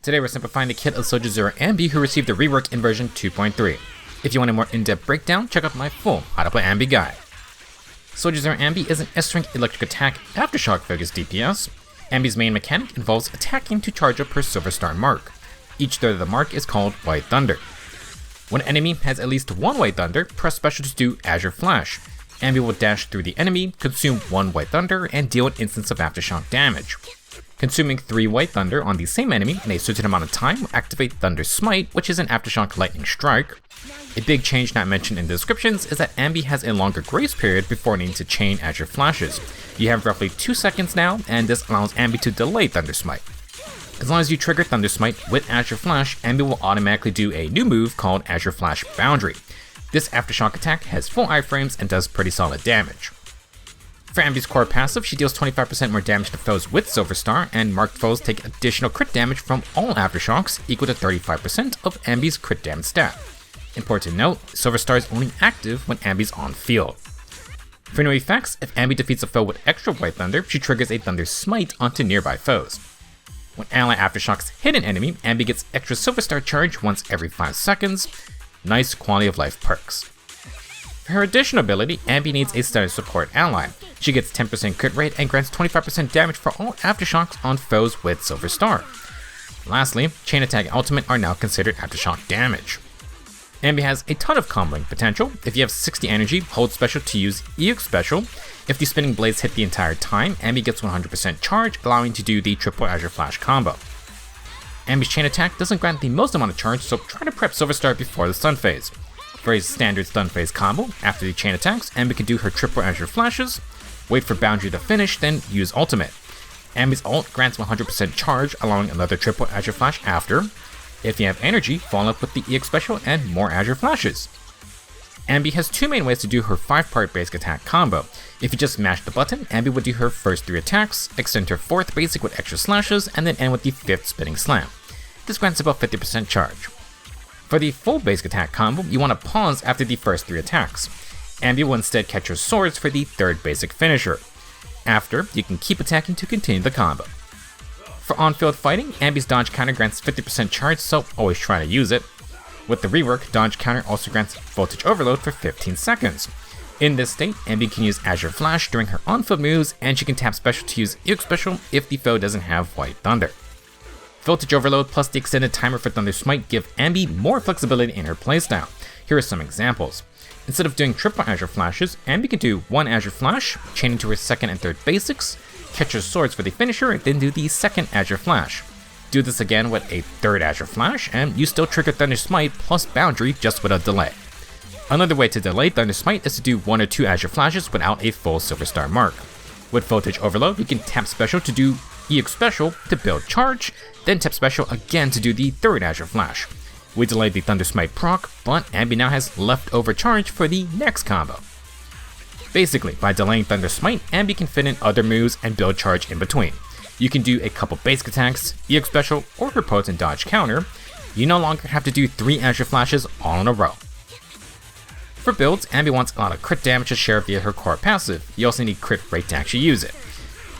Today we're simplifying the kit of zzzero Anby who received the rework in version 2.3. If you want a more in-depth breakdown, check out my full How to Play Anby guide. zzzero Anby is an S-rank electric attack aftershock focused DPS. Anby's main mechanic involves attacking to charge up her silver star mark. Each third of the mark is called White Thunder. When an enemy has at least one White Thunder, press special to do Azure Flash. Anby will dash through the enemy, consume one White Thunder, and deal an instance of aftershock damage. Consuming 3 White Thunder on the same enemy in a certain amount of time will activate Thunder Smite, which is an aftershock lightning strike. A big change not mentioned in the descriptions is that Anby has a longer grace period before needing to chain Azure Flashes. You have roughly 2 seconds now, and this allows Anby to delay Thunder Smite. As long as you trigger Thunder Smite with Azure Flash, Anby will automatically do a new move called Azure Flash Boundary. This aftershock attack has full iframes and does pretty solid damage. For Anby's core passive, she deals 25% more damage to foes with Silver Star, and marked foes take additional crit damage from all aftershocks, equal to 35% of Anby's crit damage stat. Important note, Silver Star is only active when Anby's on field. For new effects, if Anby defeats a foe with extra White Thunder, she triggers a Thunder Smite onto nearby foes. When ally aftershocks hit an enemy, Anby gets extra Silver Star charge once every 5 seconds. Nice quality of life perks. For her additional ability, Anby needs a stunner support ally. She gets 10% crit rate and grants 25% damage for all aftershocks on foes with Silver Star. Lastly, Chain Attack and Ultimate are now considered aftershock damage. Anby has a ton of comboing potential. If you have 60 energy, hold special to use EX special. If the spinning blades hit the entire time, Anby gets 100% charge, allowing to do the triple Azure Flash combo. Anby's Chain Attack doesn't grant the most amount of charge, so try to prep Silver Star before the stun phase. For a standard stun phase combo, after the chain attacks, Anby can do her triple Azure Flashes, wait for Boundary to finish, then use Ultimate. Anby's ult grants 100% charge, allowing another triple Azure Flash after. If you have energy, follow up with the EX special and more Azure Flashes. Anby has 2 main ways to do her 5-part basic attack combo. If you just mash the button, Anby would do her first 3 attacks, extend her 4th basic with extra slashes, and then end with the 5th spinning slam. This grants about 50% charge. For the full basic attack combo, you want to pause after the first 3 attacks. Anby will instead catch her swords for the 3rd basic finisher. After, you can keep attacking to continue the combo. For on-field fighting, Anby's dodge counter grants 50% charge, so always try to use it. With the rework, dodge counter also grants voltage overload for 15 seconds. In this state, Anby can use Azure Flash during her on-field moves, and she can tap special to use EX special if the foe doesn't have White Thunder. Voltage overload plus the extended timer for Thunder Smite give Anby more flexibility in her playstyle. Here are some examples. Instead of doing triple Azure Flashes, Anby can do 1 Azure Flash, chain into her 2nd and 3rd basics, catch her swords for the finisher, then do the 2nd Azure Flash. Do this again with a 3rd Azure Flash, and you still trigger Thunder Smite plus Boundary just with a delay. Another way to delay Thunder Smite is to do 1 or 2 Azure Flashes without a full Silver Star mark. With Voltage Overload, you can tap special to do EX special to build charge, then tap special again to do the 3rd Azure Flash. We delayed the Thunder Smite proc, but Anby now has leftover charge for the next combo. Basically, by delaying Thunder Smite, Anby can fit in other moves and build charge in between. You can do a couple basic attacks, EX special, or her potent dodge counter. You no longer have to do 3 Azure Flashes all in a row. For builds, Anby wants a lot of crit damage to share via her core passive. You also need crit rate to actually use it.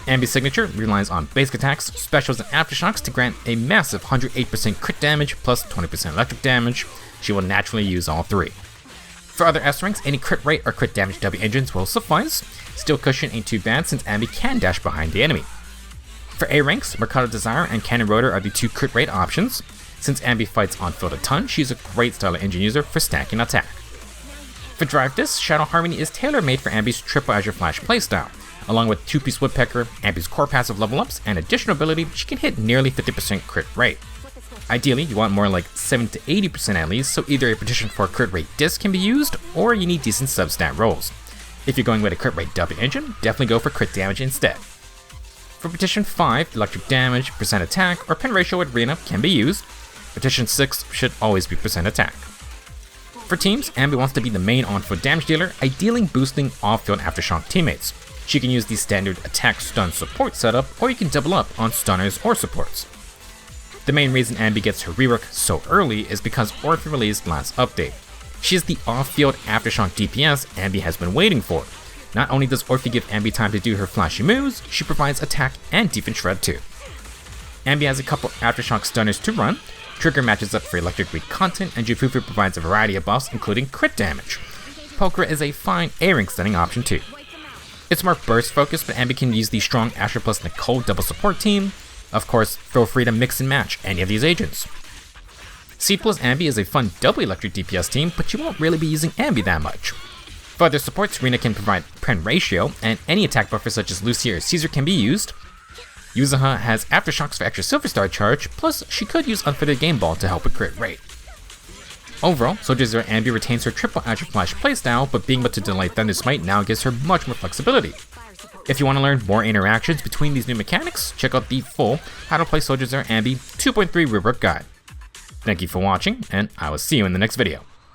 Anby's signature relies on basic attacks, specials, and aftershocks to grant a massive 108% crit damage plus 20% electric damage. She will naturally use all 3. For other S ranks, any crit rate or crit damage W engines will suffice. Steel Cushion ain't too bad since Anby can dash behind the enemy. For A ranks, Mercado Desire and Cannon Rotor are the 2 crit rate options. Since Anby fights on field a ton, she's a great style of engine user for stacking attack. For Drive Disc, Shadow Harmony is tailor-made for Anby's triple Azure Flash playstyle. Along with 2-piece Woodpecker, Anby's core passive level ups, and additional ability, she can hit nearly 50% crit rate. Ideally, you want more like 70 to 80% at least, so either a petition for crit rate disc can be used, or you need decent substat rolls. If you're going with a crit rate W engine, definitely go for crit damage instead. For Petition 5, electric damage, percent attack, or pen ratio with Rena can be used. Petition 6 should always be percent attack. For teams, Anby wants to be the main on-field damage dealer, ideally boosting off-field aftershock teammates. She can use the standard attack stun support setup, or you can double up on stunners or supports. The main reason Anby gets her rework so early is because Orphe released last update. She is the off-field aftershock DPS Anby has been waiting for. Not only does Orphe give Anby time to do her flashy moves, she provides attack and defense shred too. Anby has a couple Aftershock stunners to run, Trigger matches up for electric weak content, and Jufufu provides a variety of buffs including crit damage. Pokra is a fine A-ring stunning option too. It's more burst focused, but Anby can use the strong Asher plus Nicole double support team. Of course, feel free to mix and match any of these agents. C plus Anby is a fun double electric DPS team, but you won't really be using Anby that much. For other supports, Rina can provide Pren ratio, and any attack buffer such as Lucia or Caesar can be used. Yuzuha has Aftershocks for extra Silver Star charge, plus she could use Unfitted Game Ball to help with crit rate. Overall, zzzero Anby retains her triple Azure Flash playstyle, but being able to delay Thunder Smite now gives her much more flexibility. If you want to learn more interactions between these new mechanics, check out the full How to Play zzzero Anby 2.3 Rework guide. Thank you for watching, and I will see you in the next video.